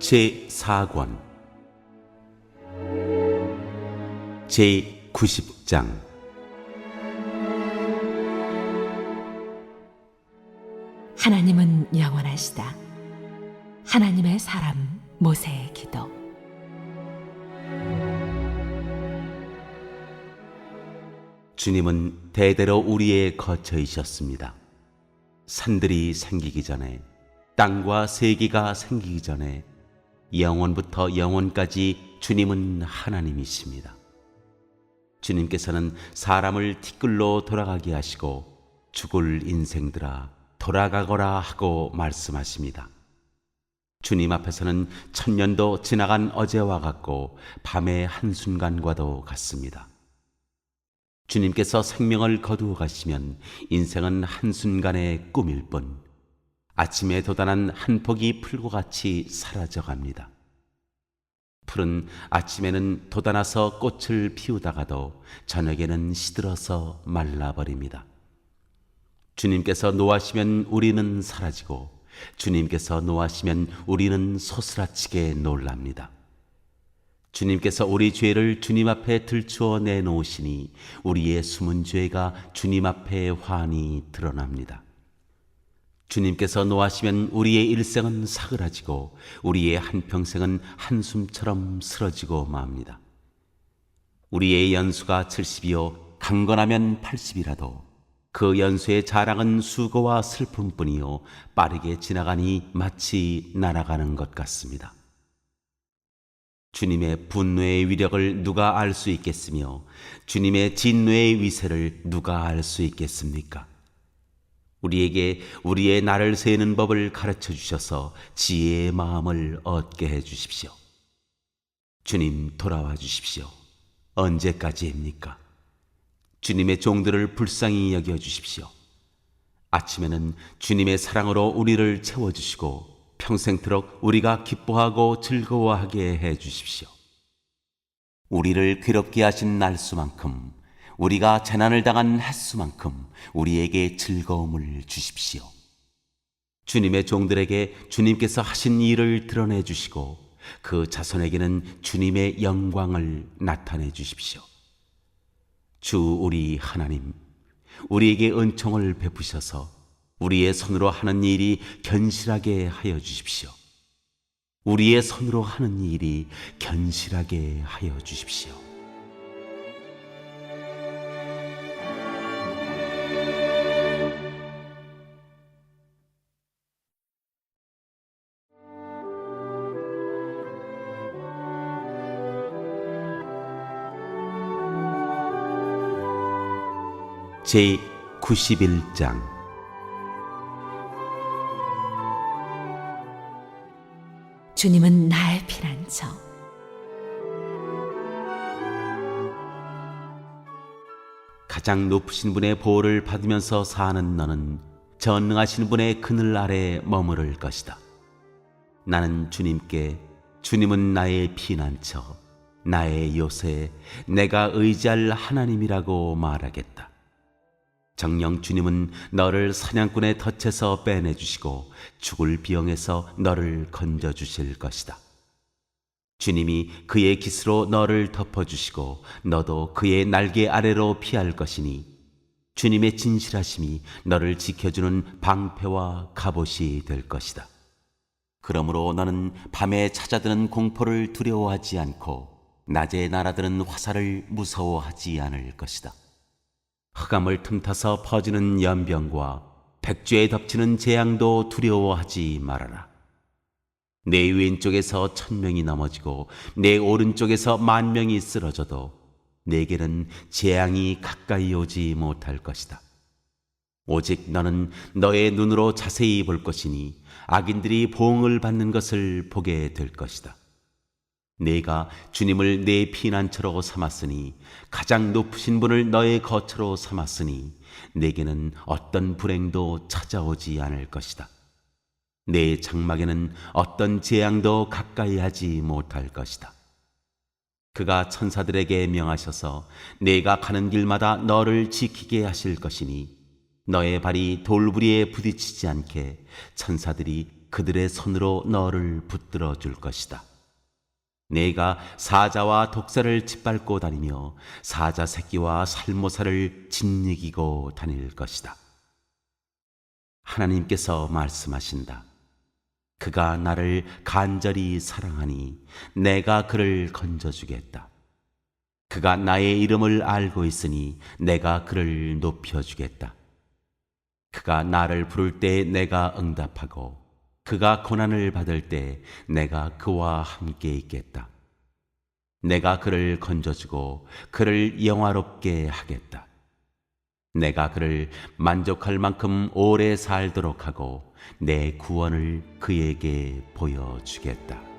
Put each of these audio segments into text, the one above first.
제4권 제90장 하나님은 영원하시다. 하나님의 사람 모세의 기도. 주님은 대대로 우리의 거처이셨습니다. 산들이 생기기 전에, 땅과 세계가 생기기 전에 영원부터 영원까지 주님은 하나님이십니다. 주님께서는 사람을 티끌로 돌아가게 하시고 죽을 인생들아 돌아가거라 하고 말씀하십니다. 주님 앞에서는 천년도 지나간 어제와 같고 밤의 한순간과도 같습니다. 주님께서 생명을 거두어 가시면 인생은 한순간의 꿈일 뿐 아침에 돋아난 한 폭이 풀과 같이 사라져 갑니다. 풀은 아침에는 돋아나서 꽃을 피우다가도 저녁에는 시들어서 말라버립니다. 주님께서 노하시면 우리는 사라지고 주님께서 노하시면 우리는 소스라치게 놀랍니다. 주님께서 우리 죄를 주님 앞에 들추어 내놓으시니 우리의 숨은 죄가 주님 앞에 환히 드러납니다. 주님께서 노하시면 우리의 일생은 사그라지고 우리의 한평생은 한숨처럼 쓰러지고 맙니다. 우리의 연수가 70이요 강건하면 80이라도 그 연수의 자랑은 수고와 슬픔뿐이요 빠르게 지나가니 마치 날아가는 것 같습니다. 주님의 분노의 위력을 누가 알 수 있겠으며 주님의 진노의 위세를 누가 알 수 있겠습니까? 우리에게 우리의 날을 세는 법을 가르쳐 주셔서 지혜의 마음을 얻게 해 주십시오. 주님 돌아와 주십시오. 언제까지입니까? 주님의 종들을 불쌍히 여겨 주십시오. 아침에는 주님의 사랑으로 우리를 채워주시고 평생토록 우리가 기뻐하고 즐거워하게 해 주십시오. 우리를 괴롭게 하신 날수만큼 우리가 재난을 당한 햇수만큼 우리에게 즐거움을 주십시오. 주님의 종들에게 주님께서 하신 일을 드러내 주시고 그 자손에게는 주님의 영광을 나타내 주십시오. 주 우리 하나님, 우리에게 은총을 베푸셔서 우리의 손으로 하는 일이 견실하게 하여 주십시오. 우리의 손으로 하는 일이 견실하게 하여 주십시오. 제91장 주님은 나의 피난처. 가장 높으신 분의 보호를 받으면서 사는 너는 전능하신 분의 그늘 아래 머무를 것이다. 나는 주님께 주님은 나의 피난처, 나의 요새, 내가 의지할 하나님이라고 말하겠다. 정녕 주님은 너를 사냥꾼의 덫에서 빼내주시고 죽을 비영에서 너를 건져주실 것이다. 주님이 그의 깃으로 너를 덮어주시고 너도 그의 날개 아래로 피할 것이니 주님의 진실하심이 너를 지켜주는 방패와 갑옷이 될 것이다. 그러므로 너는 밤에 찾아드는 공포를 두려워하지 않고 낮에 날아드는 화살을 무서워하지 않을 것이다. 흑암을 틈타서 퍼지는 연병과 백주에 덮치는 재앙도 두려워하지 말아라. 내 왼쪽에서 1000명이 넘어지고 내 오른쪽에서 10,000명이 쓰러져도 내게는 재앙이 가까이 오지 못할 것이다. 오직 너는 너의 눈으로 자세히 볼 것이니 악인들이 보응을 받는 것을 보게 될 것이다. 내가 주님을 내 피난처로 삼았으니 가장 높으신 분을 너의 거처로 삼았으니 내게는 어떤 불행도 찾아오지 않을 것이다. 내 장막에는 어떤 재앙도 가까이 하지 못할 것이다. 그가 천사들에게 명하셔서 내가 가는 길마다 너를 지키게 하실 것이니 너의 발이 돌부리에 부딪히지 않게 천사들이 그들의 손으로 너를 붙들어 줄 것이다. 내가 사자와 독사를 짓밟고 다니며 사자 새끼와 살모사를 짓이기고 다닐 것이다. 하나님께서 말씀하신다. 그가 나를 간절히 사랑하니 내가 그를 건져주겠다. 그가 나의 이름을 알고 있으니 내가 그를 높여주겠다. 그가 나를 부를 때 내가 응답하고 그가 고난을 받을 때 내가 그와 함께 있겠다. 내가 그를 건져주고 그를 영화롭게 하겠다. 내가 그를 만족할 만큼 오래 살도록 하고 내 구원을 그에게 보여주겠다.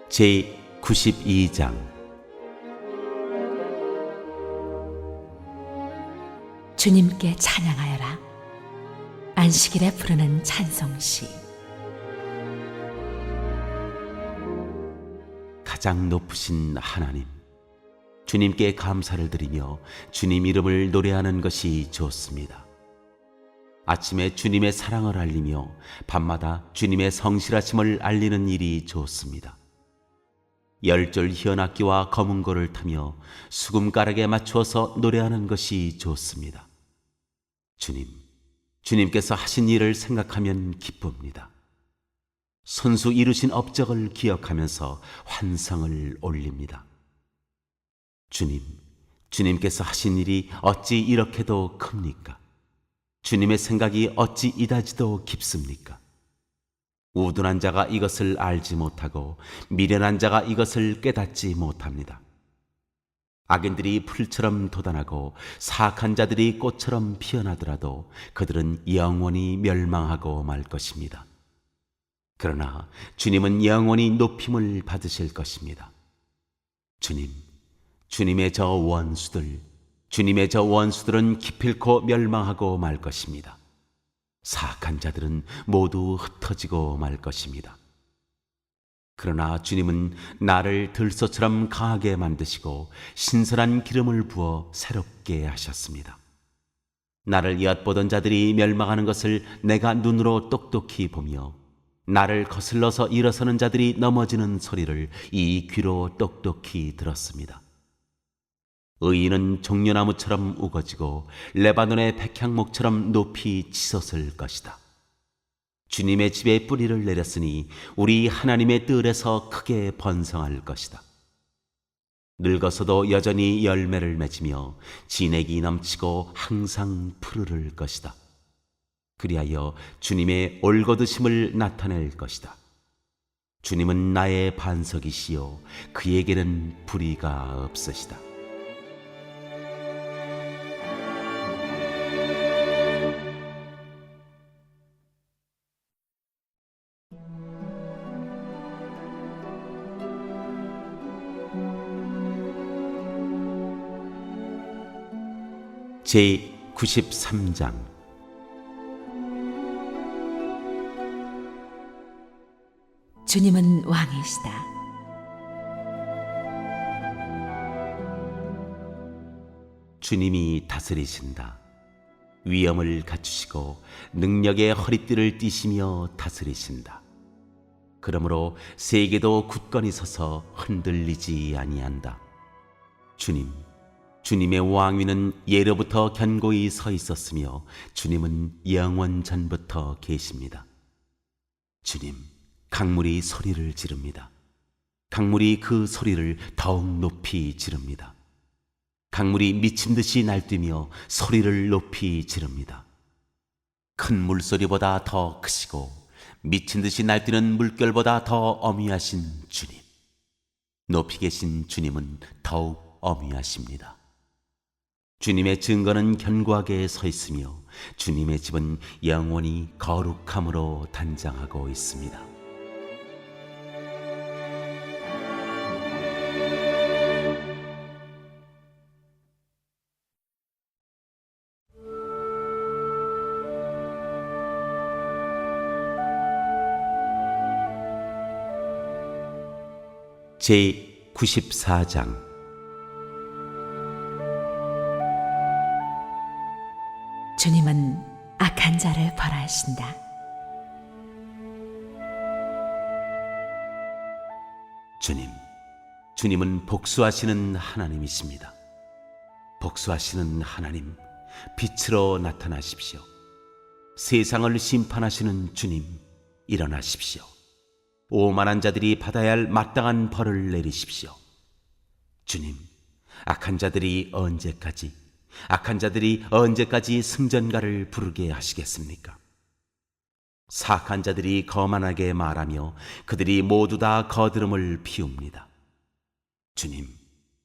제 92장 주님께 찬양하여라. 안식일에 부르는 찬송시. 가장 높으신 하나님, 주님께 감사를 드리며 주님 이름을 노래하는 것이 좋습니다. 아침에 주님의 사랑을 알리며 밤마다 주님의 성실하심을 알리는 일이 좋습니다. 열절 현악기와 검은고를 타며 수금가락에 맞추어서 노래하는 것이 좋습니다. 주님께서 하신 일을 생각하면 기쁩니다. 손수 이루신 업적을 기억하면서 환상을 올립니다. 주님께서 하신 일이 어찌 이렇게도 큽니까? 주님의 생각이 어찌 이다지도 깊습니까? 우둔한 자가 이것을 알지 못하고 미련한 자가 이것을 깨닫지 못합니다. 악인들이 풀처럼 돋아나고 사악한 자들이 꽃처럼 피어나더라도 그들은 영원히 멸망하고 말 것입니다. 그러나 주님은 영원히 높임을 받으실 것입니다. 주님의 저 원수들은 기필코 멸망하고 말 것입니다. 사악한 자들은 모두 흩어지고 말 것입니다. 그러나 주님은 나를 들소처럼 강하게 만드시고 신선한 기름을 부어 새롭게 하셨습니다. 나를 엿보던 자들이 멸망하는 것을 내가 눈으로 똑똑히 보며 나를 거슬러서 일어서는 자들이 넘어지는 소리를 이 귀로 똑똑히 들었습니다. 의인은 종려나무처럼 우거지고 레바논의 백향목처럼 높이 치솟을 것이다. 주님의 집에 뿌리를 내렸으니 우리 하나님의 뜰에서 크게 번성할 것이다. 늙어서도 여전히 열매를 맺으며 진액이 넘치고 항상 푸르를 것이다. 그리하여 주님의 올곧으심을 나타낼 것이다. 주님은 나의 반석이시요 그에게는 불의가 없으시다. 제 93장 주님은 왕이시다. 주님이 다스리신다. 위엄을 갖추시고 능력의 허리띠를 띠시며 다스리신다. 그러므로 세계도 굳건히 서서 흔들리지 아니한다. 주님의 왕위는 예로부터 견고히 서 있었으며 주님은 영원 전부터 계십니다. 강물이 소리를 지릅니다. 강물이 그 소리를 더욱 높이 지릅니다. 강물이 미친 듯이 날뛰며 소리를 높이 지릅니다. 큰 물소리보다 더 크시고 미친 듯이 날뛰는 물결보다 더 어미하신 주님. 높이 계신 주님은 더욱 어미하십니다. 주님의 증거는 견고하게 서 있으며 주님의 집은 영원히 거룩함으로 단장하고 있습니다. 제94장 주님은 악한 자를 벌하신다. 주님은 복수하시는 하나님이십니다. 복수하시는 하나님, 빛으로 나타나십시오. 세상을 심판하시는 주님, 일어나십시오. 오만한 자들이 받아야 할 마땅한 벌을 내리십시오. 주님, 악한 자들이 언제까지 승전가를 부르게 하시겠습니까? 사악한 자들이 거만하게 말하며 그들이 모두 다 거드름을 피웁니다. 주님,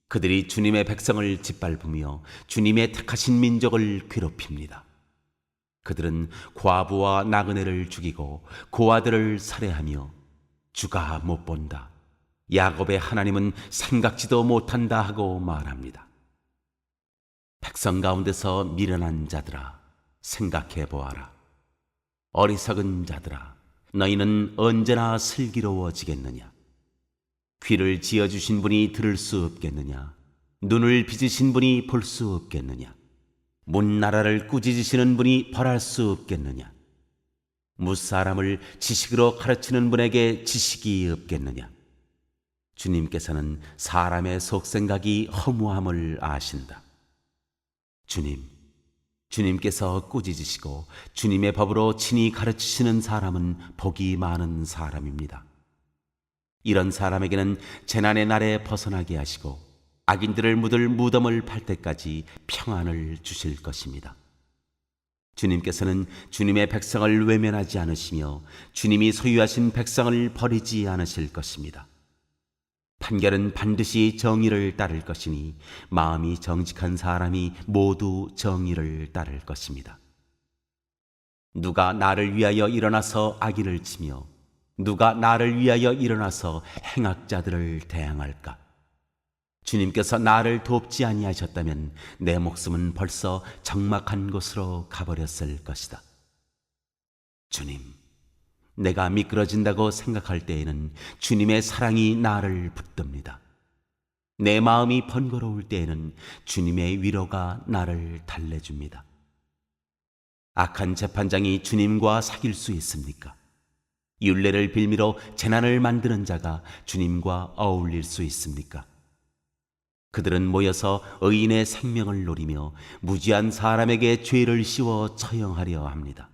그들이 주님의 백성을 짓밟으며 주님의 택하신 민족을 괴롭힙니다. 그들은 과부와 나그네를 죽이고 고아들을 살해하며 주가 못 본다, 야곱의 하나님은 생각지도 못한다 하고 말합니다. 백성 가운데서 미련한 자들아, 생각해 보아라. 어리석은 자들아, 너희는 언제나 슬기로워지겠느냐? 귀를 지어주신 분이 들을 수 없겠느냐? 눈을 빚으신 분이 볼 수 없겠느냐? 문나라를 꾸짖으시는 분이 벌할 수 없겠느냐? 무사람을 지식으로 가르치는 분에게 지식이 없겠느냐? 주님께서는 사람의 속생각이 허무함을 아신다. 주님께서 꾸짖으시고 주님의 법으로 친히 가르치시는 사람은 복이 많은 사람입니다. 이런 사람에게는 재난의 날에 벗어나게 하시고 악인들을 묻을 무덤을 팔 때까지 평안을 주실 것입니다. 주님께서는 주님의 백성을 외면하지 않으시며 주님이 소유하신 백성을 버리지 않으실 것입니다. 판결은 반드시 정의를 따를 것이니 마음이 정직한 사람이 모두 정의를 따를 것입니다. 누가 나를 위하여 일어나서 악인을 치며 누가 나를 위하여 일어나서 행악자들을 대항할까? 주님께서 나를 돕지 아니하셨다면 내 목숨은 벌써 적막한 곳으로 가버렸을 것이다. 주님, 내가 미끄러진다고 생각할 때에는 주님의 사랑이 나를 붙듭니다. 내 마음이 번거로울 때에는 주님의 위로가 나를 달래줍니다. 악한 재판장이 주님과 사귈 수 있습니까? 율례를 빌미로 재난을 만드는 자가 주님과 어울릴 수 있습니까? 그들은 모여서 의인의 생명을 노리며 무지한 사람에게 죄를 씌워 처형하려 합니다.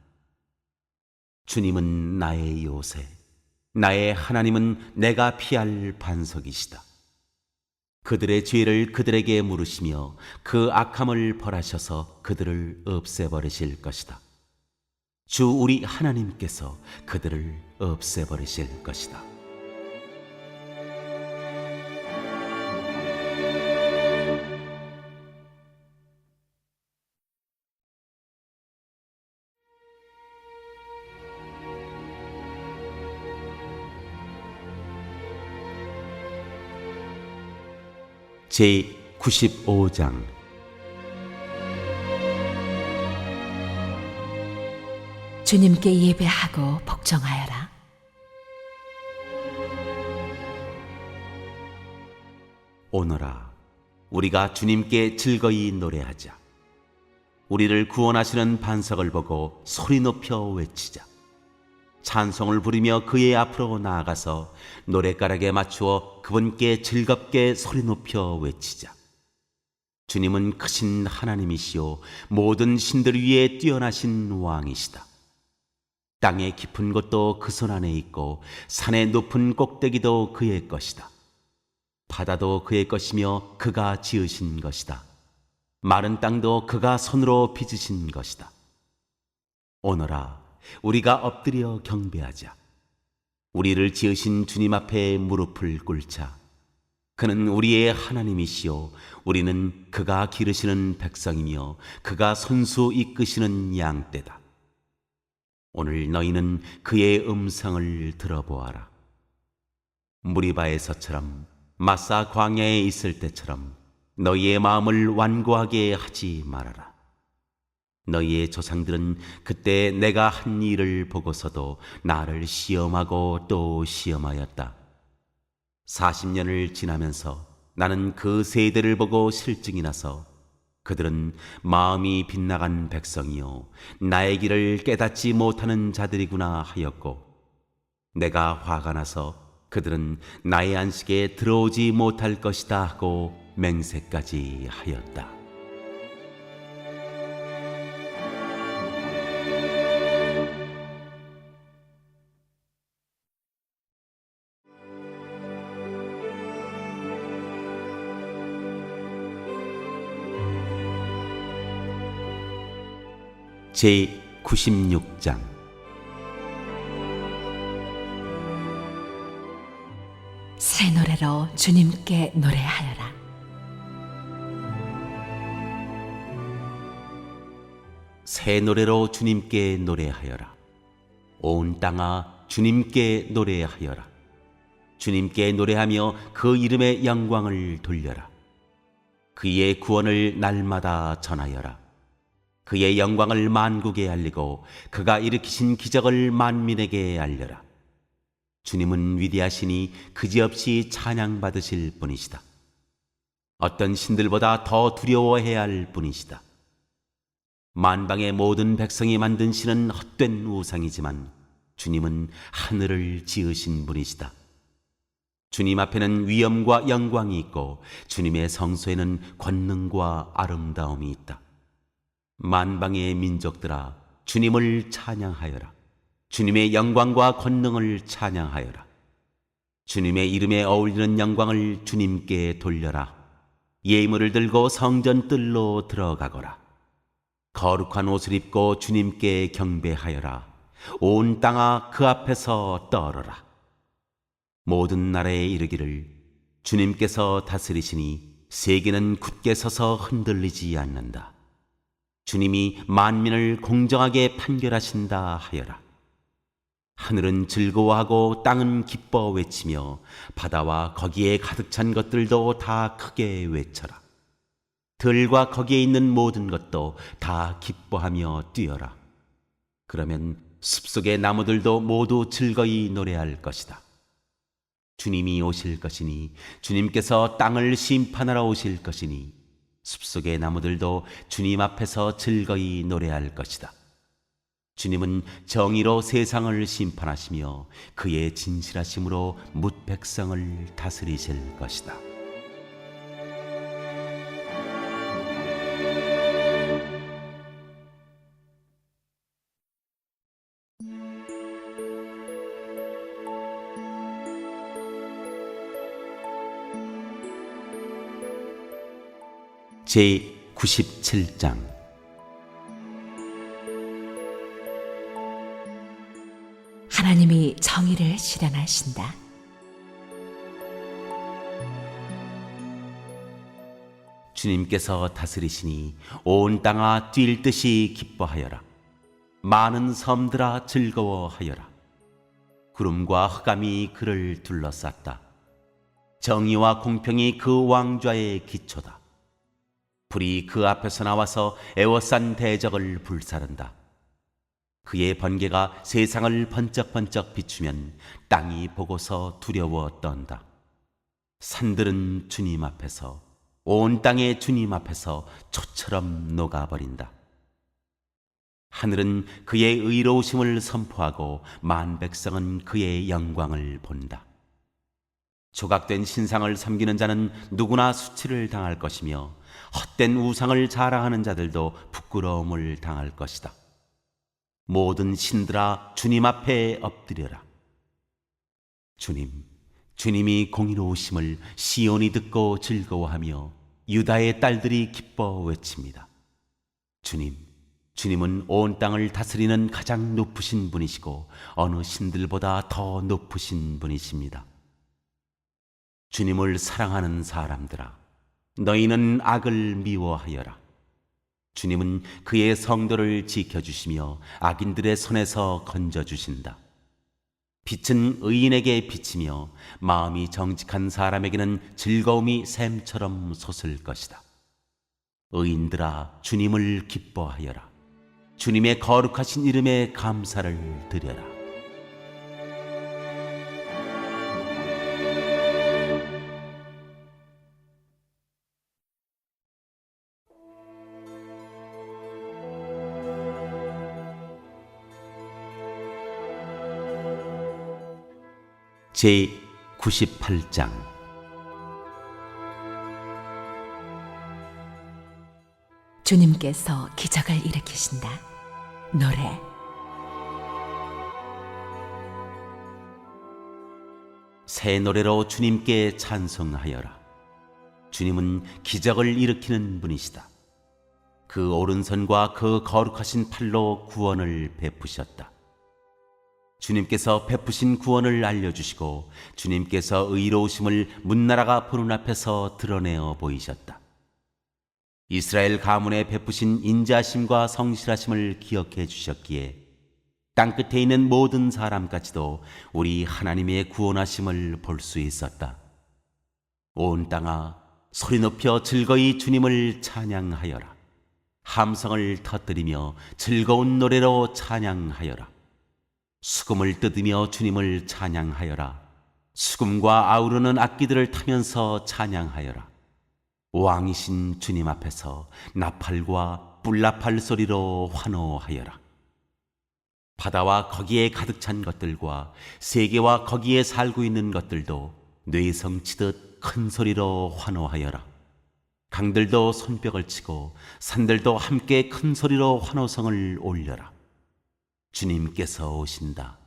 주님은 나의 요새, 나의 하나님은 내가 피할 반석이시다. 그들의 죄를 그들에게 물으시며 그 악함을 벌하셔서 그들을 없애버리실 것이다. 주 우리 하나님께서 그들을 없애버리실 것이다. 제95장 주님께 예배하고 복종하여라. 오너라, 우리가 주님께 즐거이 노래하자. 우리를 구원하시는 반석을 보고 소리 높여 외치자. 찬송을 부르며 그의 앞으로 나아가서 노랫가락에 맞추어 그분께 즐겁게 소리 높여 외치자. 주님은 크신 하나님이시요 모든 신들 위에 뛰어나신 왕이시다. 땅의 깊은 곳도 그 손 안에 있고 산의 높은 꼭대기도 그의 것이다. 바다도 그의 것이며 그가 지으신 것이다. 마른 땅도 그가 손으로 빚으신 것이다. 오너라, 우리가 엎드려 경배하자. 우리를 지으신 주님 앞에 무릎을 꿇자. 그는 우리의 하나님이시요 우리는 그가 기르시는 백성이며 그가 손수 이끄시는 양떼다. 오늘 너희는 그의 음성을 들어보아라. 무리바에서처럼 마사 광야에 있을 때처럼 너희의 마음을 완고하게 하지 말아라. 너희의 조상들은 그때 내가 한 일을 보고서도 나를 시험하고 또 시험하였다. 40년을 지나면서 나는 그 세대를 보고 실증이 나서 그들은 마음이 빗나간 백성이요 나의 길을 깨닫지 못하는 자들이구나 하였고, 내가 화가 나서 그들은 나의 안식에 들어오지 못할 것이다 하고 맹세까지 하였다. 제 96장. 새 노래로 주님께 노래하여라. 새 노래로 주님께 노래하여라. 온 땅아 주님께 노래하여라. 주님께 노래하며 그 이름의 영광을 돌려라. 그의 구원을 날마다 전하여라. 그의 영광을 만국에 알리고 그가 일으키신 기적을 만민에게 알려라. 주님은 위대하시니 그지없이 찬양받으실 분이시다. 어떤 신들보다 더 두려워해야 할 분이시다. 만방의 모든 백성이 만든 신은 헛된 우상이지만 주님은 하늘을 지으신 분이시다. 주님 앞에는 위엄과 영광이 있고 주님의 성소에는 권능과 아름다움이 있다. 만방의 민족들아 주님을 찬양하여라. 주님의 영광과 권능을 찬양하여라. 주님의 이름에 어울리는 영광을 주님께 돌려라. 예물을 들고 성전 뜰로 들어가거라. 거룩한 옷을 입고 주님께 경배하여라. 온 땅아 그 앞에서 떨어라. 모든 나라에 이르기를 주님께서 다스리시니 세계는 굳게 서서 흔들리지 않는다. 주님이 만민을 공정하게 판결하신다 하여라. 하늘은 즐거워하고 땅은 기뻐 외치며 바다와 거기에 가득 찬 것들도 다 크게 외쳐라. 들과 거기에 있는 모든 것도 다 기뻐하며 뛰어라. 그러면 숲속의 나무들도 모두 즐거이 노래할 것이다. 주님이 오실 것이니 주님께서 땅을 심판하러 오실 것이니 숲속의 나무들도 주님 앞에서 즐거이 노래할 것이다. 주님은 정의로 세상을 심판하시며 그의 진실하심으로 뭇 백성을 다스리실 것이다. 제 97장. 하나님이 정의를 실현하신다. 주님께서 다스리시니 온 땅아 뛸 듯이 기뻐하여라. 많은 섬들아 즐거워하여라. 구름과 흑암이 그를 둘러쌌다. 정의와 공평이 그 왕좌의 기초다. 불이 그 앞에서 나와서 애워싼 대적을 불사른다. 그의 번개가 세상을 번쩍번쩍 비추면 땅이 보고서 두려워 떤다. 산들은 주님 앞에서, 온 땅의 주님 앞에서 초처럼 녹아버린다. 하늘은 그의 의로우심을 선포하고 만 백성은 그의 영광을 본다. 조각된 신상을 섬기는 자는 누구나 수치를 당할 것이며 헛된 우상을 자랑하는 자들도 부끄러움을 당할 것이다. 모든 신들아 주님 앞에 엎드려라. 주님이 공의로우심을 시온이 듣고 즐거워하며 유다의 딸들이 기뻐 외칩니다. 주님은 온 땅을 다스리는 가장 높으신 분이시고 어느 신들보다 더 높으신 분이십니다. 주님을 사랑하는 사람들아, 너희는 악을 미워하여라. 주님은 그의 성도를 지켜주시며 악인들의 손에서 건져주신다. 빛은 의인에게 비치며 마음이 정직한 사람에게는 즐거움이 샘처럼 솟을 것이다. 의인들아 주님을 기뻐하여라. 주님의 거룩하신 이름에 감사를 드려라. 제 98장. 주님께서 기적을 일으키신다. 노래. 새 노래로 주님께 찬송하여라. 주님은 기적을 일으키는 분이시다. 그 오른손과 그 거룩하신 팔로 구원을 베푸셨다. 주님께서 베푸신 구원을 알려주시고 주님께서 의로우심을 문나라가 보는 앞에서 드러내어 보이셨다. 이스라엘 가문에 베푸신 인자심과 성실하심을 기억해 주셨기에 땅끝에 있는 모든 사람까지도 우리 하나님의 구원하심을 볼 수 있었다. 온 땅아, 소리 높여 즐거이 주님을 찬양하여라. 함성을 터뜨리며 즐거운 노래로 찬양하여라. 수금을 뜯으며 주님을 찬양하여라. 수금과 아우르는 악기들을 타면서 찬양하여라. 왕이신 주님 앞에서 나팔과 뿔나팔 소리로 환호하여라. 바다와 거기에 가득 찬 것들과 세계와 거기에 살고 있는 것들도 뇌성치듯 큰 소리로 환호하여라. 강들도 손뼉을 치고 산들도 함께 큰 소리로 환호성을 올려라. 주님께서 오신다.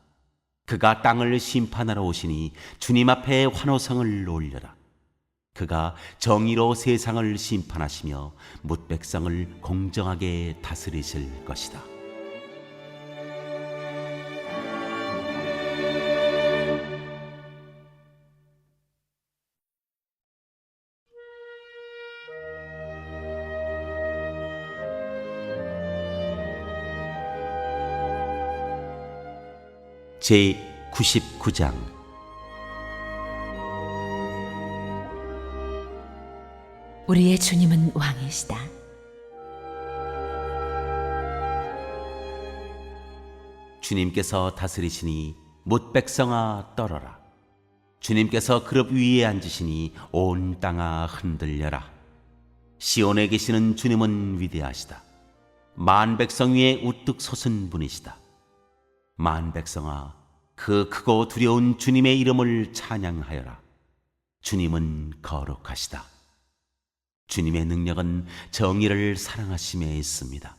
그가 땅을 심판하러 오시니 주님 앞에 환호성을 올려라. 그가 정의로 세상을 심판하시며 뭇 백성을 공정하게 다스리실 것이다. 제 99장. 우리의 주님은 왕이시다. 주님께서 다스리시니 뭇 백성아 떨어라. 주님께서 그룹 위에 앉으시니 온 땅아 흔들려라. 시온에 계시는 주님은 위대하시다. 만 백성 위에 우뚝 솟은 분이시다. 만 백성아, 그 크고 두려운 주님의 이름을 찬양하여라. 주님은 거룩하시다. 주님의 능력은 정의를 사랑하심에 있습니다.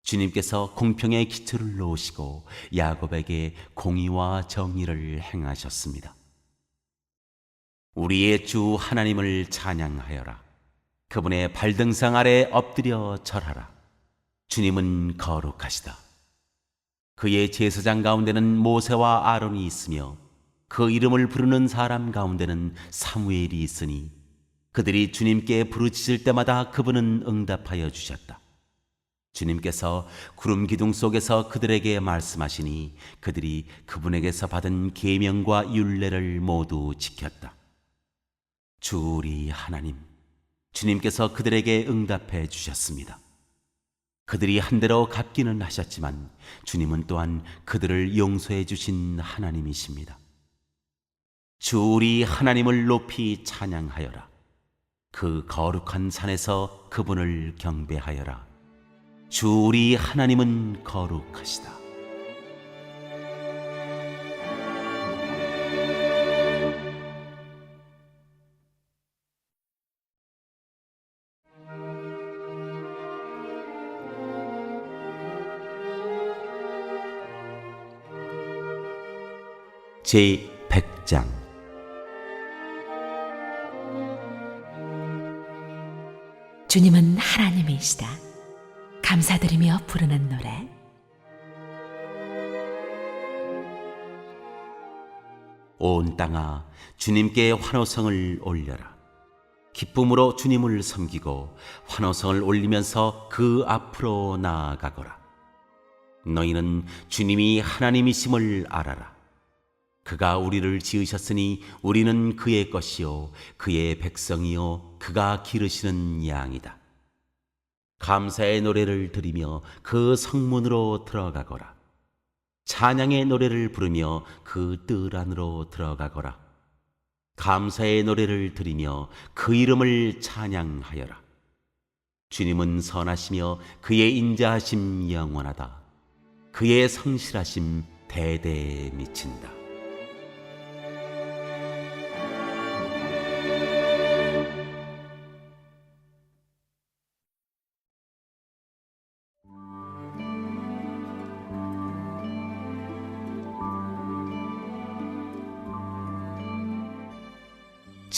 주님께서 공평의 기초를 놓으시고 야곱에게 공의와 정의를 행하셨습니다. 우리의 주 하나님을 찬양하여라. 그분의 발등상 아래 엎드려 절하라. 주님은 거룩하시다. 그의 제사장 가운데는 모세와 아론이 있으며 그 이름을 부르는 사람 가운데는 사무엘이 있으니 그들이 주님께 부르짖을 때마다 그분은 응답하여 주셨다. 주님께서 구름 기둥 속에서 그들에게 말씀하시니 그들이 그분에게서 받은 계명과 율례를 모두 지켰다. 주 우리 하나님, 주님께서 그들에게 응답해 주셨습니다. 그들이 한대로 갚기는 하셨지만 주님은 또한 그들을 용서해 주신 하나님이십니다. 주 우리 하나님을 높이 찬양하여라. 그 거룩한 산에서 그분을 경배하여라. 주 우리 하나님은 거룩하시다. 제 100장. 주님은 하나님이시다. 감사드리며 부르는 노래. 온 땅아, 주님께 환호성을 올려라. 기쁨으로 주님을 섬기고 환호성을 올리면서 그 앞으로 나아가거라. 너희는 주님이 하나님이심을 알아라. 그가 우리를 지으셨으니 우리는 그의 것이요 그의 백성이요 그가 기르시는 양이다. 감사의 노래를 드리며 그 성문으로 들어가거라. 찬양의 노래를 부르며 그 뜰 안으로 들어가거라. 감사의 노래를 드리며 그 이름을 찬양하여라. 주님은 선하시며 그의 인자하심 영원하다. 그의 성실하심 대대에 미친다.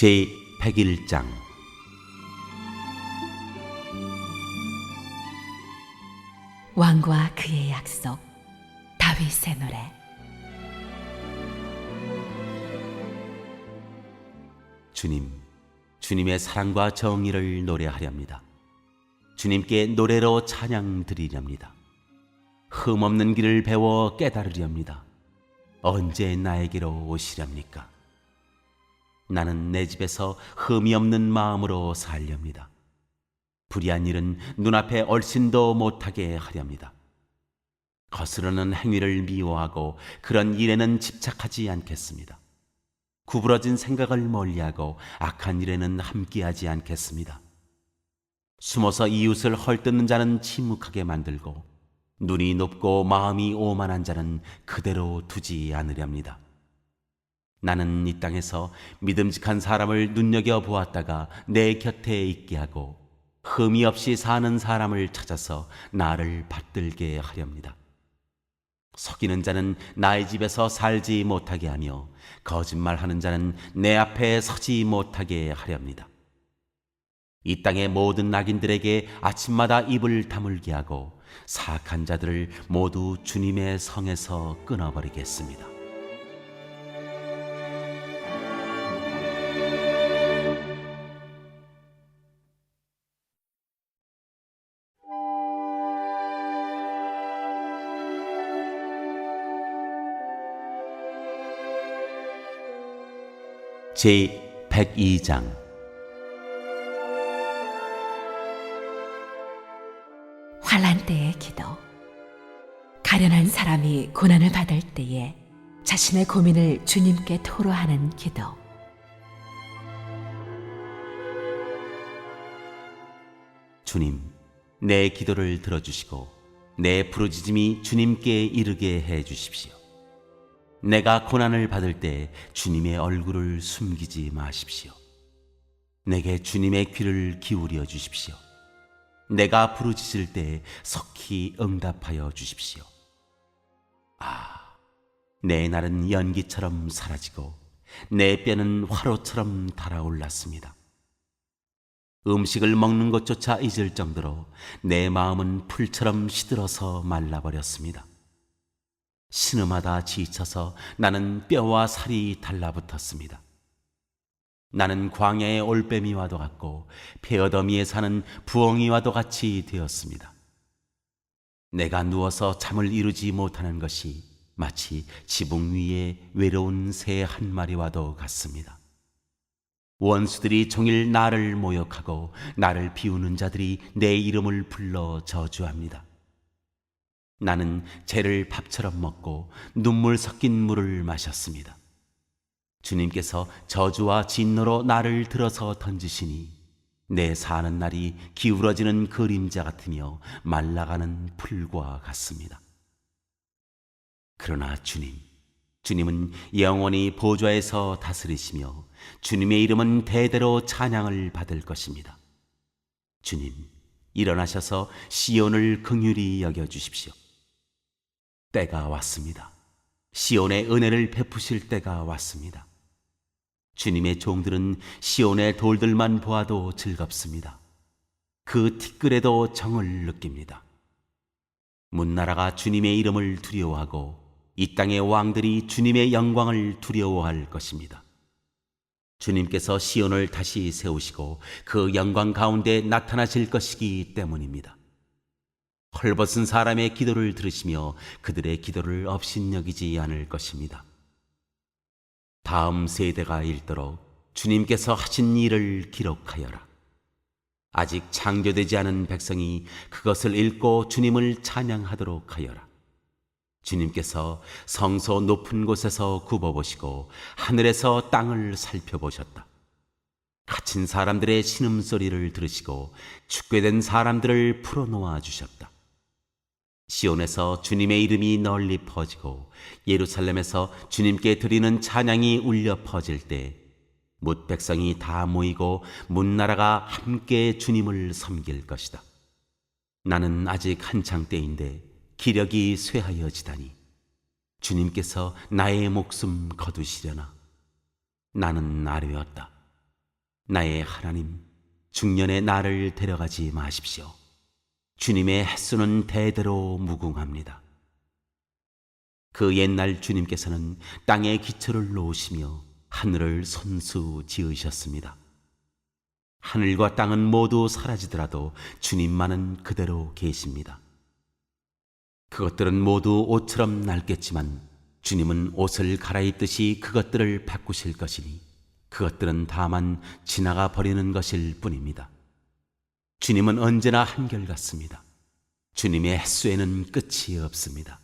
제101장 왕과 그의 약속. 다윗의 노래. 주님, 주님의 사랑과 정의를 노래하렵니다. 주님께 노래로 찬양 드리렵니다. 흠없는 길을 배워 깨달으렵니다. 언제 나에게로 오시렵니까? 나는 내 집에서 흠이 없는 마음으로 살렵니다. 불의한 일은 눈앞에 얼씬도 못하게 하렵니다. 거스르는 행위를 미워하고 그런 일에는 집착하지 않겠습니다. 구부러진 생각을 멀리하고 악한 일에는 함께하지 않겠습니다. 숨어서 이웃을 헐뜯는 자는 침묵하게 만들고 눈이 높고 마음이 오만한 자는 그대로 두지 않으렵니다. 나는 이 땅에서 믿음직한 사람을 눈여겨보았다가 내 곁에 있게 하고 흠이 없이 사는 사람을 찾아서 나를 받들게 하렵니다. 속이는 자는 나의 집에서 살지 못하게 하며 거짓말하는 자는 내 앞에 서지 못하게 하렵니다. 이 땅의 모든 낙인들에게 아침마다 입을 다물게 하고 사악한 자들을 모두 주님의 성에서 끊어버리겠습니다. 제102장 환난 때의 기도. 가련한 사람이 고난을 받을 때에 자신의 고민을 주님께 토로하는 기도. 주님, 내 기도를 들어주시고 내 부르짖음이 주님께 이르게 해 주십시오. 내가 고난을 받을 때 주님의 얼굴을 숨기지 마십시오. 내게 주님의 귀를 기울여 주십시오. 내가 부르짖을 때 속히 응답하여 주십시오. 내 날은 연기처럼 사라지고 내 뼈는 화로처럼 달아올랐습니다. 음식을 먹는 것조차 잊을 정도로 내 마음은 풀처럼 시들어서 말라버렸습니다. 신음하다 지쳐서 나는 뼈와 살이 달라붙었습니다. 나는 광야의 올빼미와도 같고 폐어더미에 사는 부엉이와도 같이 되었습니다. 내가 누워서 잠을 이루지 못하는 것이 마치 지붕 위에 외로운 새 한 마리와도 같습니다. 원수들이 종일 나를 모욕하고 나를 비우는 자들이 내 이름을 불러 저주합니다. 나는 재를 밥처럼 먹고 눈물 섞인 물을 마셨습니다. 주님께서 저주와 진노로 나를 들어서 던지시니 내 사는 날이 기울어지는 그림자 같으며 말라가는 풀과 같습니다. 그러나 주님은 영원히 보좌에서 다스리시며 주님의 이름은 대대로 찬양을 받을 것입니다. 주님, 일어나셔서 시온을 긍휼히 여겨주십시오. 때가 왔습니다. 시온의 은혜를 베푸실 때가 왔습니다. 주님의 종들은 시온의 돌들만 보아도 즐겁습니다. 그 티끌에도 정을 느낍니다. 문나라가 주님의 이름을 두려워하고 이 땅의 왕들이 주님의 영광을 두려워할 것입니다. 주님께서 시온을 다시 세우시고 그 영광 가운데 나타나실 것이기 때문입니다. 헐벗은 사람의 기도를 들으시며 그들의 기도를 업신여기지 않을 것입니다. 다음 세대가 읽도록 주님께서 하신 일을 기록하여라. 아직 창조되지 않은 백성이 그것을 읽고 주님을 찬양하도록 하여라. 주님께서 성소 높은 곳에서 굽어보시고 하늘에서 땅을 살펴보셨다. 갇힌 사람들의 신음소리를 들으시고 축괴된 사람들을 풀어놓아 주셨다. 시온에서 주님의 이름이 널리 퍼지고 예루살렘에서 주님께 드리는 찬양이 울려 퍼질 때 뭇 백성이 다 모이고 문나라가 함께 주님을 섬길 것이다. 나는 아직 한창 때인데 기력이 쇠하여지다니 주님께서 나의 목숨 거두시려나. 나는 아뢰었다. 나의 하나님, 중년에 나를 데려가지 마십시오. 주님의 햇수는 대대로 무궁합니다. 그 옛날 주님께서는 땅에 기초를 놓으시며 하늘을 손수 지으셨습니다. 하늘과 땅은 모두 사라지더라도 주님만은 그대로 계십니다. 그것들은 모두 옷처럼 낡겠지만 주님은 옷을 갈아입듯이 그것들을 바꾸실 것이니 그것들은 다만 지나가 버리는 것일 뿐입니다. 주님은 언제나 한결같습니다. 주님의 햇수에는 끝이 없습니다.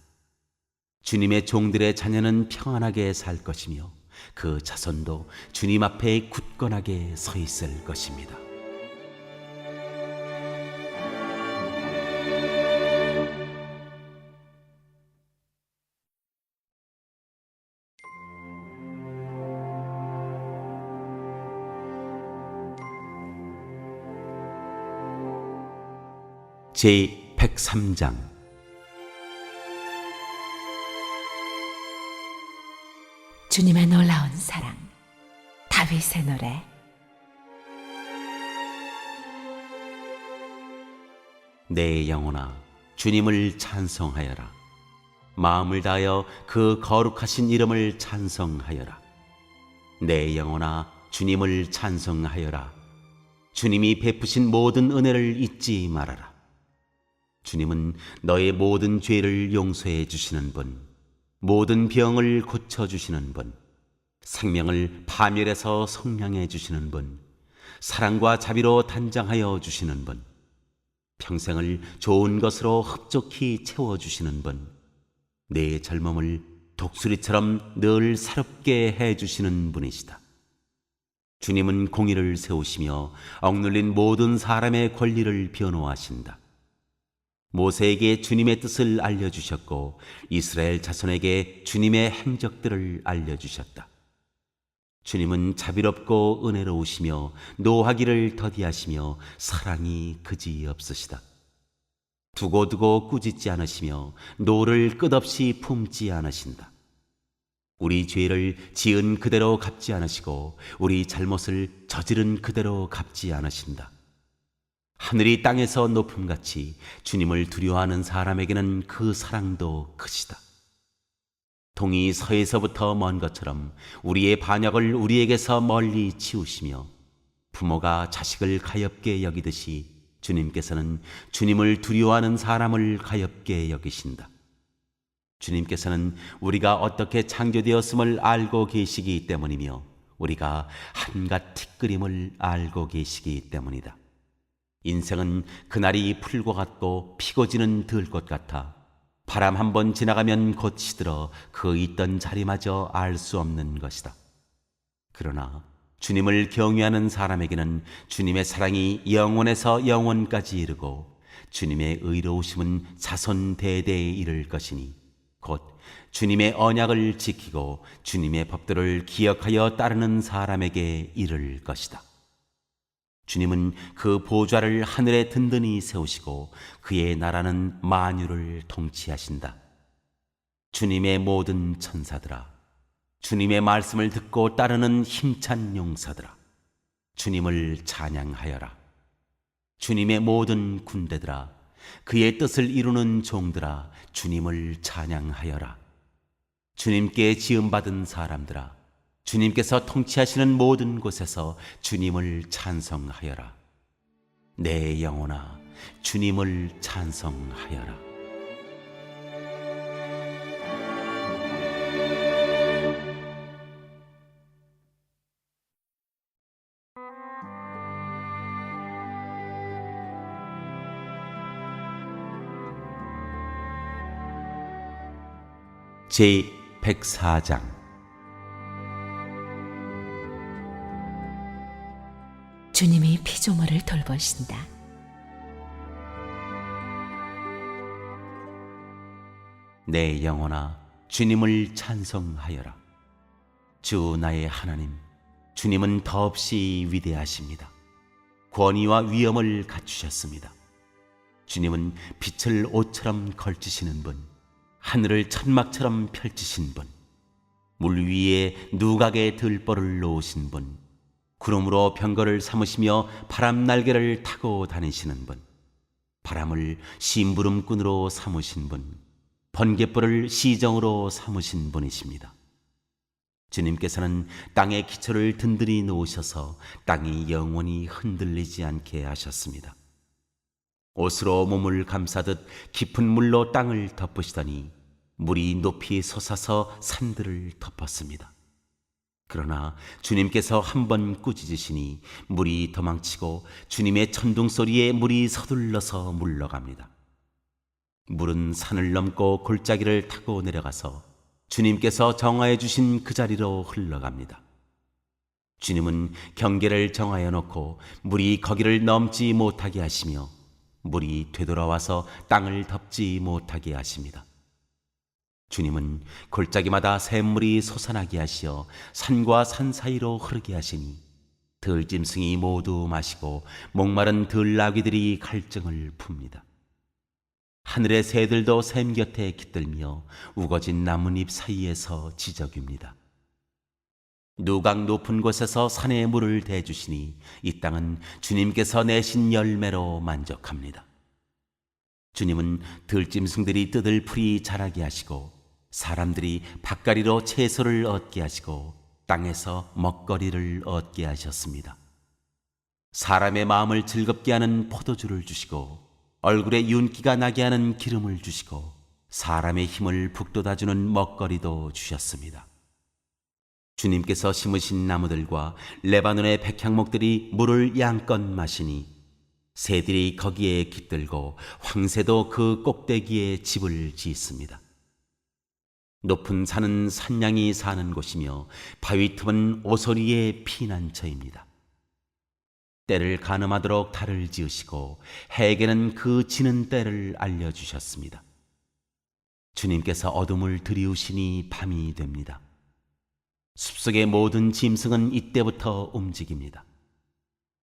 주님의 종들의 자녀는 평안하게 살 것이며 그 자손도 주님 앞에 굳건하게 서 있을 것입니다. 제 103장 주님의 놀라운 사랑. 다윗의 노래. 내 영혼아, 주님을 찬송하여라. 마음을 다하여 그 거룩하신 이름을 찬송하여라. 내 영혼아, 주님을 찬송하여라. 주님이 베푸신 모든 은혜를 잊지 말아라. 주님은 너의 모든 죄를 용서해 주시는 분, 모든 병을 고쳐주시는 분, 생명을 파멸해서 성량해 주시는 분, 사랑과 자비로 단장하여 주시는 분, 평생을 좋은 것으로 흡족히 채워주시는 분, 내 젊음을 독수리처럼 늘 새롭게 해주시는 분이시다. 주님은 공의를 세우시며 억눌린 모든 사람의 권리를 변호하신다. 모세에게 주님의 뜻을 알려주셨고 이스라엘 자손에게 주님의 행적들을 알려주셨다. 주님은 자비롭고 은혜로우시며 노하기를 더디하시며 사랑이 그지없으시다. 두고두고 꾸짖지 않으시며 노를 끝없이 품지 않으신다. 우리 죄를 지은 그대로 갚지 않으시고 우리 잘못을 저지른 그대로 갚지 않으신다. 하늘이 땅에서 높음같이 주님을 두려워하는 사람에게는 그 사랑도 크시다. 동이 서에서부터 먼 것처럼 우리의 반역을 우리에게서 멀리 치우시며 부모가 자식을 가엾게 여기듯이 주님께서는 주님을 두려워하는 사람을 가엾게 여기신다. 주님께서는 우리가 어떻게 창조되었음을 알고 계시기 때문이며 우리가 한갓 티끌임을 알고 계시기 때문이다. 인생은 그날이 풀과 같고 피고 지는 들꽃 같아 바람 한 번 지나가면 곧 시들어 그 있던 자리마저 알 수 없는 것이다. 그러나 주님을 경외하는 사람에게는 주님의 사랑이 영원에서 영원까지 이르고 주님의 의로우심은 자손 대대에 이를 것이니 곧 주님의 언약을 지키고 주님의 법도를 기억하여 따르는 사람에게 이를 것이다. 주님은 그 보좌를 하늘에 든든히 세우시고 그의 나라는 만유를 통치하신다. 주님의 모든 천사들아, 주님의 말씀을 듣고 따르는 힘찬 용사들아, 주님을 찬양하여라. 주님의 모든 군대들아, 그의 뜻을 이루는 종들아, 주님을 찬양하여라. 주님께 지음받은 사람들아, 주님께서 통치하시는 모든 곳에서 주님을 찬송하여라. 내 영혼아, 주님을 찬송하여라. 제 104장 주님이 피조물을 돌보신다. 내 영혼아, 주님을 찬송하여라. 주 나의 하나님, 주님은 더없이 위대하십니다. 권위와 위엄을 갖추셨습니다. 주님은 빛을 옷처럼 걸치시는 분, 하늘을 천막처럼 펼치신 분, 물 위에 누각의 들보를 놓으신 분, 구름으로 병거를 삼으시며 바람 날개를 타고 다니시는 분, 바람을 심부름꾼으로 삼으신 분, 번갯불을 시정으로 삼으신 분이십니다. 주님께서는 땅의 기초를 든든히 놓으셔서 땅이 영원히 흔들리지 않게 하셨습니다. 옷으로 몸을 감싸듯 깊은 물로 땅을 덮으시더니 물이 높이 솟아서 산들을 덮었습니다. 그러나 주님께서 한번 꾸짖으시니 물이 도망치고 주님의 천둥 소리에 물이 서둘러서 물러갑니다. 물은 산을 넘고 골짜기를 타고 내려가서 주님께서 정하여 주신 그 자리로 흘러갑니다. 주님은 경계를 정하여 놓고 물이 거기를 넘지 못하게 하시며 물이 되돌아와서 땅을 덮지 못하게 하십니다. 주님은 골짜기마다 샘물이 솟아나게 하시어 산과 산 사이로 흐르게 하시니 들짐승이 모두 마시고 목마른 들나귀들이 갈증을 풉니다. 하늘의 새들도 샘 곁에 깃들며 우거진 나뭇잎 사이에서 지저귀입니다. 누각 높은 곳에서 산에 물을 대주시니 이 땅은 주님께서 내신 열매로 만족합니다. 주님은 들짐승들이 뜯을 풀이 자라게 하시고 사람들이 밭가리로 채소를 얻게 하시고 땅에서 먹거리를 얻게 하셨습니다. 사람의 마음을 즐겁게 하는 포도주를 주시고 얼굴에 윤기가 나게 하는 기름을 주시고 사람의 힘을 북돋아주는 먹거리도 주셨습니다. 주님께서 심으신 나무들과 레바논의 백향목들이 물을 양껏 마시니 새들이 거기에 깃들고 황새도 그 꼭대기에 집을 짓습니다. 높은 산은 산양이 사는 곳이며 바위 틈은 오소리의 피난처입니다. 때를 가늠하도록 달을 지으시고 해에게는 그 지는 때를 알려주셨습니다. 주님께서 어둠을 들이우시니 밤이 됩니다. 숲속의 모든 짐승은 이때부터 움직입니다.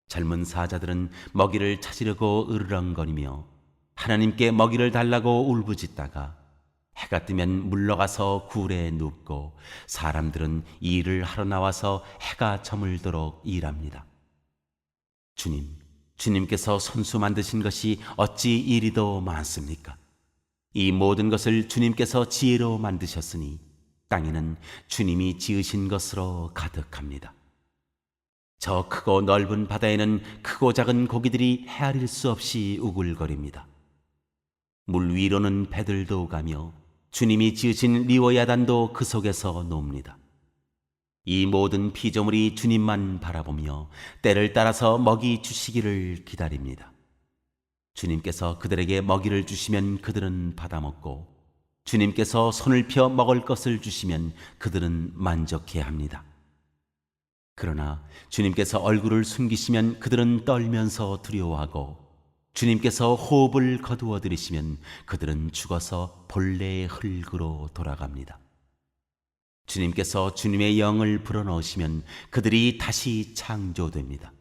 젊은 사자들은 먹이를 찾으려고 으르렁거리며 하나님께 먹이를 달라고 울부짖다가 해가 뜨면 물러가서 굴에 눕고 사람들은 일을 하러 나와서 해가 저물도록 일합니다. 주님께서 손수 만드신 것이 어찌 이리도 많습니까? 이 모든 것을 주님께서 지혜로 만드셨으니 땅에는 주님이 지으신 것으로 가득합니다. 저 크고 넓은 바다에는 크고 작은 고기들이 헤아릴 수 없이 우글거립니다. 물 위로는 배들도 가며 주님이 지으신 리워야단도 그 속에서 놉니다. 이 모든 피조물이 주님만 바라보며 때를 따라서 먹이 주시기를 기다립니다. 주님께서 그들에게 먹이를 주시면 그들은 받아먹고 주님께서 손을 펴 먹을 것을 주시면 그들은 만족해합니다. 그러나 주님께서 얼굴을 숨기시면 그들은 떨면서 두려워하고 주님께서 호흡을 거두어 들이시면 그들은 죽어서 본래의 흙으로 돌아갑니다. 주님께서 주님의 영을 불어넣으시면 그들이 다시 창조됩니다.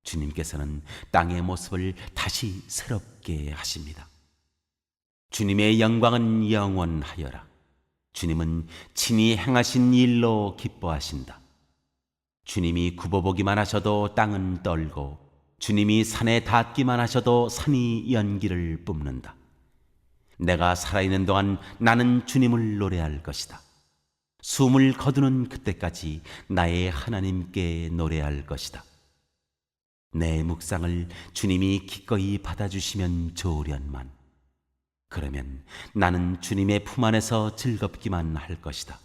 주님께서는 땅의 모습을 다시 새롭게 하십니다. 주님의 영광은 영원하여라. 주님은 친히 행하신 일로 기뻐하신다. 주님이 굽어보기만 하셔도 땅은 떨고 주님이 산에 닿기만 하셔도 산이 연기를 뿜는다. 내가 살아있는 동안 나는 주님을 노래할 것이다. 숨을 거두는 그때까지 나의 하나님께 노래할 것이다. 내 묵상을 주님이 기꺼이 받아주시면 좋으련만 그러면 나는 주님의 품 안에서 즐겁기만 할 것이다.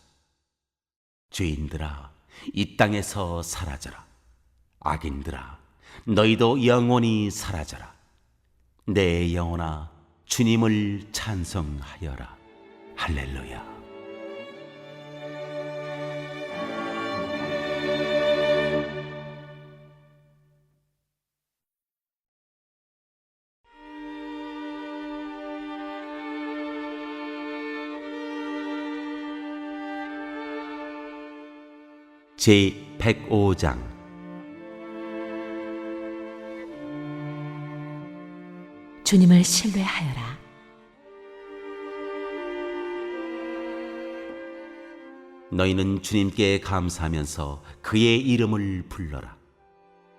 죄인들아 이 땅에서 사라져라. 악인들아 너희도 영원히 사라져라. 내 영혼아 주님을 찬송하여라. 할렐루야. 제105장 주님을 신뢰하여라. 너희는 주님께 감사하면서 그의 이름을 불러라.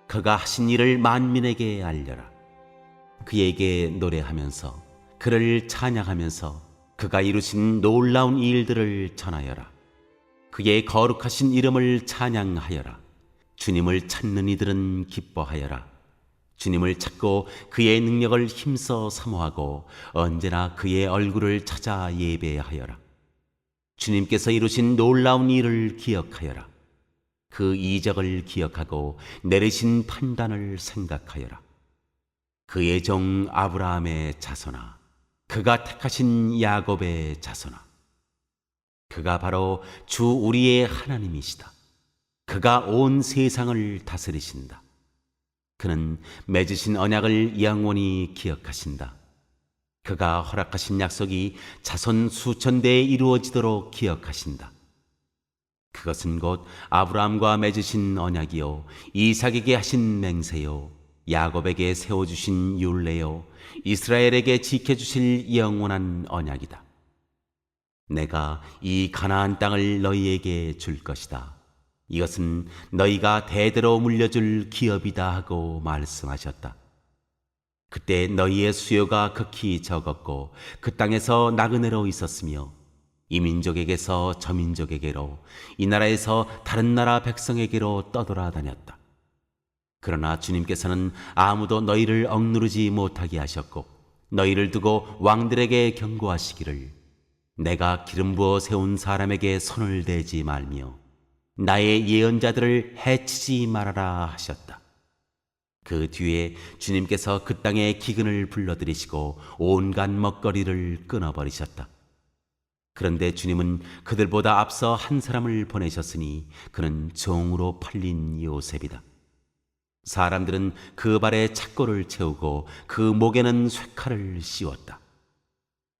그가 하신 일을 만민에게 알려라. 그에게 노래하면서 그를 찬양하면서 그가 이루신 놀라운 일들을 전하여라. 그의 거룩하신 이름을 찬양하여라. 주님을 찾는 이들은 기뻐하여라. 주님을 찾고 그의 능력을 힘써 사모하고 언제나 그의 얼굴을 찾아 예배하여라. 주님께서 이루신 놀라운 일을 기억하여라. 그 이적을 기억하고 내리신 판단을 생각하여라. 그의 종 아브라함의 자손아, 그가 택하신 야곱의 자손아, 그가 바로 주 우리의 하나님이시다. 그가 온 세상을 다스리신다. 그는 맺으신 언약을 영원히 기억하신다. 그가 허락하신 약속이 자손 수천 대에 이루어지도록 기억하신다. 그것은 곧 아브라함과 맺으신 언약이요, 이삭에게 하신 맹세요, 야곱에게 세워주신 율례요, 이스라엘에게 지켜주실 영원한 언약이다. 내가 이 가나안 땅을 너희에게 줄 것이다. 이것은 너희가 대대로 물려줄 기업이다 하고 말씀하셨다. 그때 너희의 수요가 극히 적었고 그 땅에서 나그네로 있었으며 이 민족에게서 저 민족에게로, 이 나라에서 다른 나라 백성에게로 떠돌아다녔다. 그러나 주님께서는 아무도 너희를 억누르지 못하게 하셨고 너희를 두고 왕들에게 경고하시기를 내가 기름 부어 세운 사람에게 손을 대지 말며 나의 예언자들을 해치지 말아라 하셨다. 그 뒤에 주님께서 그 땅에 기근을 불러들이시고 온갖 먹거리를 끊어버리셨다. 그런데 주님은 그들보다 앞서 한 사람을 보내셨으니 그는 종으로 팔린 요셉이다. 사람들은 그 발에 착고를 채우고 그 목에는 쇠칼을 씌웠다.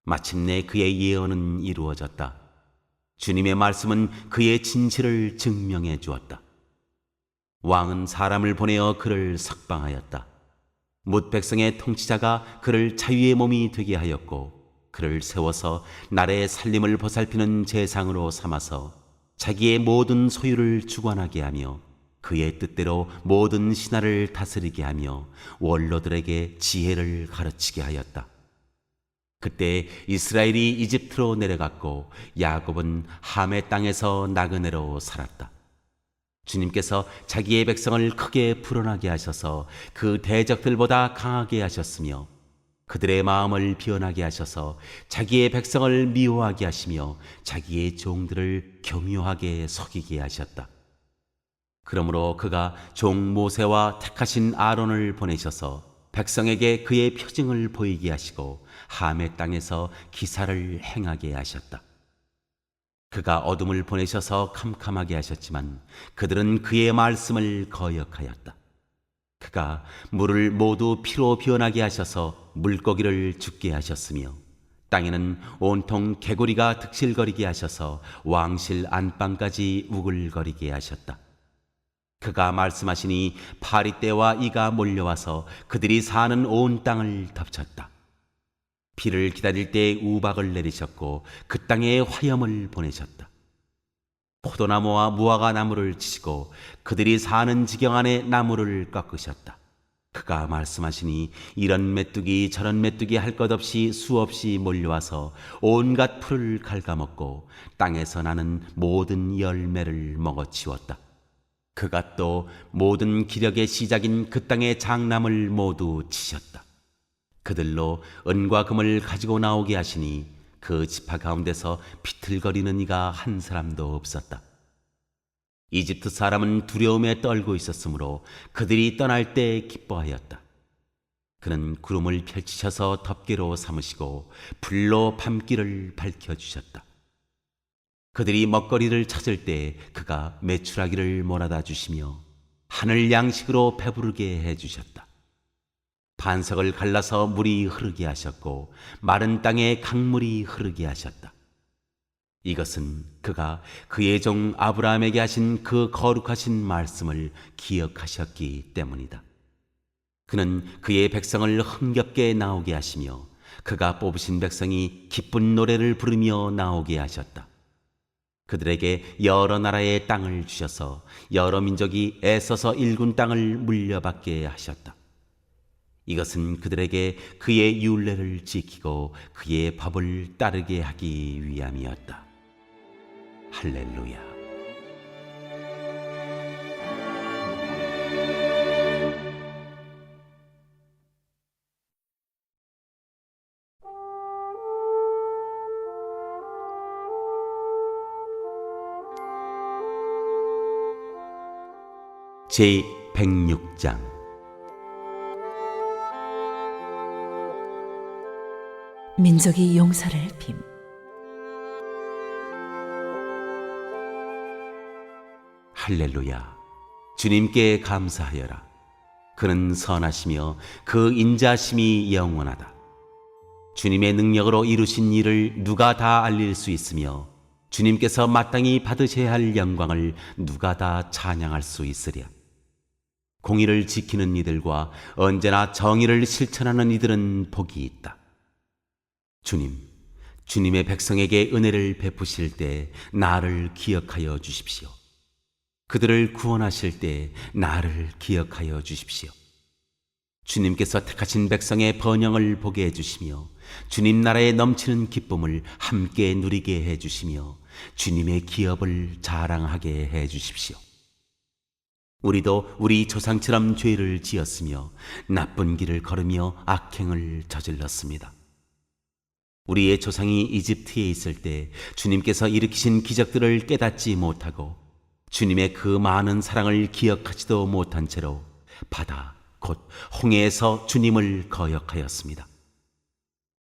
마침내 그의 예언은 이루어졌다. 주님의 말씀은 그의 진실을 증명해 주었다. 왕은 사람을 보내어 그를 석방하였다. 뭇 백성의 통치자가 그를 자유의 몸이 되게 하였고 그를 세워서 나라의 살림을 보살피는 제상으로 삼아서 자기의 모든 소유를 주관하게 하며 그의 뜻대로 모든 신하를 다스리게 하며 원로들에게 지혜를 가르치게 하였다. 그때 이스라엘이 이집트로 내려갔고 야곱은 함의 땅에서 나그네로 살았다. 주님께서 자기의 백성을 크게 불어나게 하셔서 그 대적들보다 강하게 하셨으며 그들의 마음을 변하게 하셔서 자기의 백성을 미워하게 하시며 자기의 종들을 교묘하게 속이게 하셨다. 그러므로 그가 종 모세와 택하신 아론을 보내셔서 백성에게 그의 표징을 보이게 하시고 함의 땅에서 기사를 행하게 하셨다. 그가 어둠을 보내셔서 캄캄하게 하셨지만 그들은 그의 말씀을 거역하였다. 그가 물을 모두 피로 변하게 하셔서 물고기를 죽게 하셨으며 땅에는 온통 개구리가 득실거리게 하셔서 왕실 안방까지 우글거리게 하셨다. 그가 말씀하시니 파리떼와 이가 몰려와서 그들이 사는 온 땅을 덮쳤다. 비를 기다릴 때 우박을 내리셨고 그 땅에 화염을 보내셨다. 포도나무와 무화과 나무를 치시고 그들이 사는 지경 안에 나무를 꺾으셨다. 그가 말씀하시니 이런 메뚜기 저런 메뚜기 할 것 없이 수없이 몰려와서 온갖 풀을 갉아먹고 땅에서 나는 모든 열매를 먹어치웠다. 그가 또 모든 기력의 시작인 그 땅의 장남을 모두 치셨다. 그들로 은과 금을 가지고 나오게 하시니 그 지파 가운데서 비틀거리는 이가 한 사람도 없었다. 이집트 사람은 두려움에 떨고 있었으므로 그들이 떠날 때 기뻐하였다. 그는 구름을 펼치셔서 덮개로 삼으시고 불로 밤길을 밝혀주셨다. 그들이 먹거리를 찾을 때 그가 메추라기를 몰아다 주시며 하늘 양식으로 배부르게 해주셨다. 반석을 갈라서 물이 흐르게 하셨고 마른 땅에 강물이 흐르게 하셨다. 이것은 그가 그의 종 아브라함에게 하신 그 거룩하신 말씀을 기억하셨기 때문이다. 그는 그의 백성을 흥겹게 나오게 하시며 그가 뽑으신 백성이 기쁜 노래를 부르며 나오게 하셨다. 그들에게 여러 나라의 땅을 주셔서 여러 민족이 애써서 일군 땅을 물려받게 하셨다. 이것은 그들에게 그의 율례를 지키고 그의 법을 따르게 하기 위함이었다. 할렐루야. 제 106장. 민족이 용서를 빔. 할렐루야. 주님께 감사하여라. 그는 선하시며 그 인자심이 영원하다. 주님의 능력으로 이루신 일을 누가 다 알릴 수 있으며 주님께서 마땅히 받으셔야 할 영광을 누가 다 찬양할 수 있으랴. 공의를 지키는 이들과 언제나 정의를 실천하는 이들은 복이 있다. 주님, 주님의 백성에게 은혜를 베푸실 때 나를 기억하여 주십시오. 그들을 구원하실 때 나를 기억하여 주십시오. 주님께서 택하신 백성의 번영을 보게 해주시며 주님 나라에 넘치는 기쁨을 함께 누리게 해주시며 주님의 기업을 자랑하게 해주십시오. 우리도 우리 조상처럼 죄를 지었으며 나쁜 길을 걸으며 악행을 저질렀습니다. 우리의 조상이 이집트에 있을 때 주님께서 일으키신 기적들을 깨닫지 못하고 주님의 그 많은 사랑을 기억하지도 못한 채로 바다 곧 홍해에서 주님을 거역하였습니다.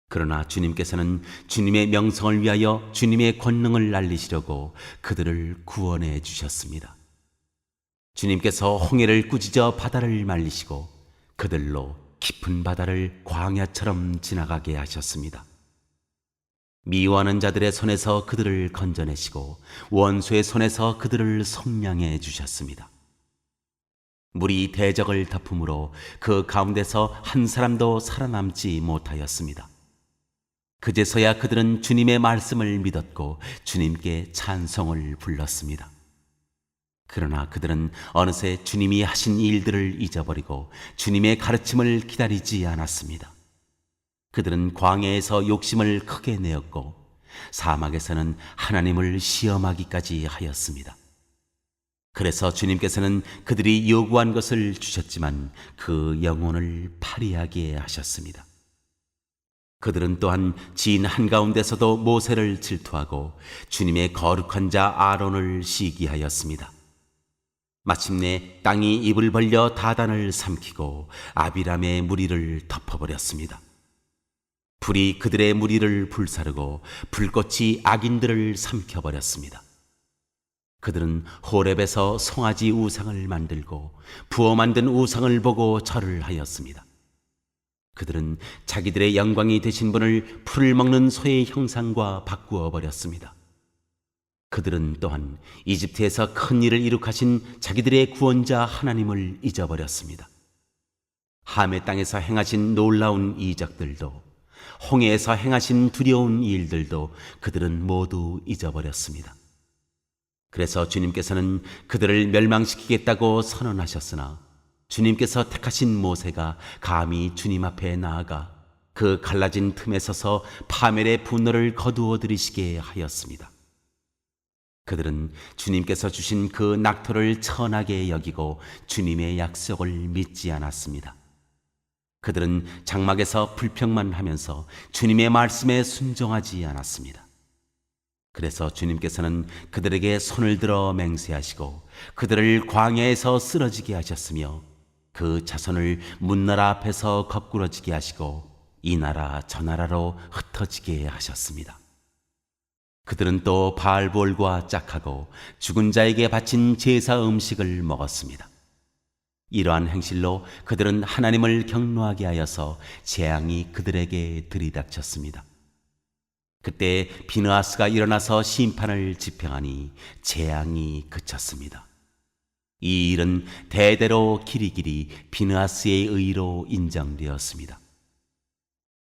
그러나 주님께서는 주님의 명성을 위하여 주님의 권능을 알리시려고 그들을 구원해 주셨습니다. 주님께서 홍해를 꾸짖어 바다를 말리시고 그들로 깊은 바다를 광야처럼 지나가게 하셨습니다. 미워하는 자들의 손에서 그들을 건져내시고 원수의 손에서 그들을 속량해 주셨습니다. 물이 대적을 덮음으로 그 가운데서 한 사람도 살아남지 못하였습니다. 그제서야 그들은 주님의 말씀을 믿었고 주님께 찬송을 불렀습니다. 그러나 그들은 어느새 주님이 하신 일들을 잊어버리고 주님의 가르침을 기다리지 않았습니다. 그들은 광야에서 욕심을 크게 내었고 사막에서는 하나님을 시험하기까지 하였습니다. 그래서 주님께서는 그들이 요구한 것을 주셨지만 그 영혼을 파리하게 하셨습니다. 그들은 또한 지인 한가운데서도 모세를 질투하고 주님의 거룩한 자 아론을 시기하였습니다. 마침내 땅이 입을 벌려 다단을 삼키고 아비람의 무리를 덮어버렸습니다. 불이 그들의 무리를 불사르고 불꽃이 악인들을 삼켜버렸습니다. 그들은 호렙에서 송아지 우상을 만들고 부어 만든 우상을 보고 절을 하였습니다. 그들은 자기들의 영광이 되신 분을 풀을 먹는 소의 형상과 바꾸어 버렸습니다. 그들은 또한 이집트에서 큰 일을 이룩하신 자기들의 구원자 하나님을 잊어버렸습니다. 함의 땅에서 행하신 놀라운 이적들도 홍해에서 행하신 두려운 일들도 그들은 모두 잊어버렸습니다. 그래서 주님께서는 그들을 멸망시키겠다고 선언하셨으나 주님께서 택하신 모세가 감히 주님 앞에 나아가 그 갈라진 틈에 서서 파멸의 분노를 거두어 들이시게 하였습니다. 그들은 주님께서 주신 그 낙토를 천하게 여기고 주님의 약속을 믿지 않았습니다. 그들은 장막에서 불평만 하면서 주님의 말씀에 순종하지 않았습니다. 그래서 주님께서는 그들에게 손을 들어 맹세하시고 그들을 광야에서 쓰러지게 하셨으며 그 자손을 문나라 앞에서 거꾸러지게 하시고 이 나라 저 나라로 흩어지게 하셨습니다. 그들은 또 바알볼과 짝하고 죽은 자에게 바친 제사 음식을 먹었습니다. 이러한 행실로 그들은 하나님을 경노하게 하여서 재앙이 그들에게 들이닥쳤습니다. 그때 비느하스가 일어나서 심판을 집행하니 재앙이 그쳤습니다. 이 일은 대대로 길이길이 비느하스의 의로 인정되었습니다.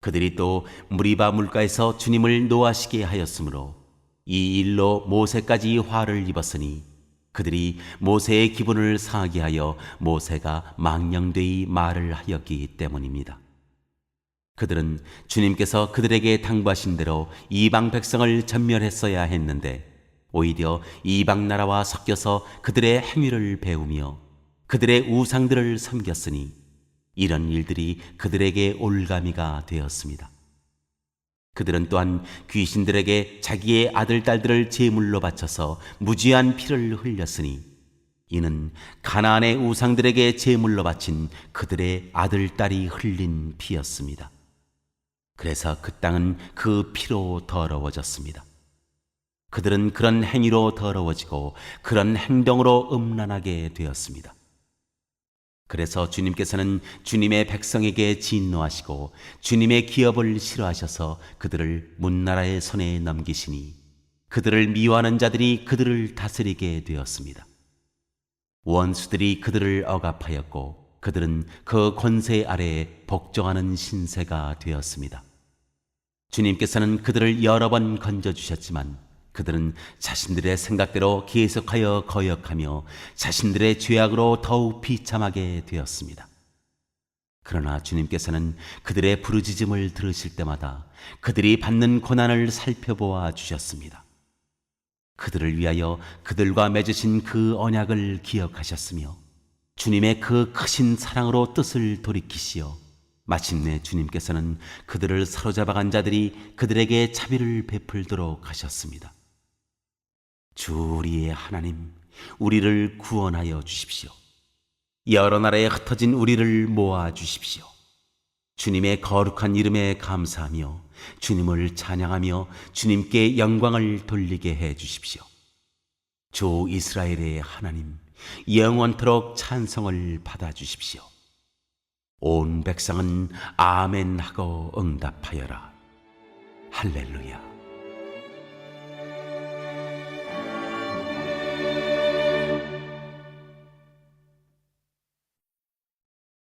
그들이 또 무리바 물가에서 주님을 노하시게 하였으므로 이 일로 모세까지 화를 입었으니 그들이 모세의 기분을 상하게 하여 모세가 망령되이 말을 하였기 때문입니다. 그들은 주님께서 그들에게 당부하신 대로 이방 백성을 전멸했어야 했는데 오히려 이방 나라와 섞여서 그들의 행위를 배우며 그들의 우상들을 섬겼으니 이런 일들이 그들에게 올가미가 되었습니다. 그들은 또한 귀신들에게 자기의 아들, 딸들을 제물로 바쳐서 무지한 피를 흘렸으니 이는 가나안의 우상들에게 제물로 바친 그들의 아들, 딸이 흘린 피였습니다. 그래서 그 땅은 그 피로 더러워졌습니다. 그들은 그런 행위로 더러워지고 그런 행동으로 음란하게 되었습니다. 그래서 주님께서는 주님의 백성에게 진노하시고 주님의 기업을 싫어하셔서 그들을 문나라의 손에 넘기시니 그들을 미워하는 자들이 그들을 다스리게 되었습니다. 원수들이 그들을 억압하였고 그들은 그 권세 아래에 복종하는 신세가 되었습니다. 주님께서는 그들을 여러 번 건져주셨지만 그들은 자신들의 생각대로 계속하여 거역하며 자신들의 죄악으로 더욱 비참하게 되었습니다. 그러나 주님께서는 그들의 부르짖음을 들으실 때마다 그들이 받는 고난을 살펴보아 주셨습니다. 그들을 위하여 그들과 맺으신 그 언약을 기억하셨으며 주님의 그 크신 사랑으로 뜻을 돌이키시어 마침내 주님께서는 그들을 사로잡아간 자들이 그들에게 자비를 베풀도록 하셨습니다. 주 우리의 하나님, 우리를 구원하여 주십시오. 여러 나라에 흩어진 우리를 모아 주십시오. 주님의 거룩한 이름에 감사하며 주님을 찬양하며 주님께 영광을 돌리게 해 주십시오. 주 이스라엘의 하나님, 영원토록 찬송을 받아 주십시오. 온 백성은 아멘 하고 응답하여라. 할렐루야.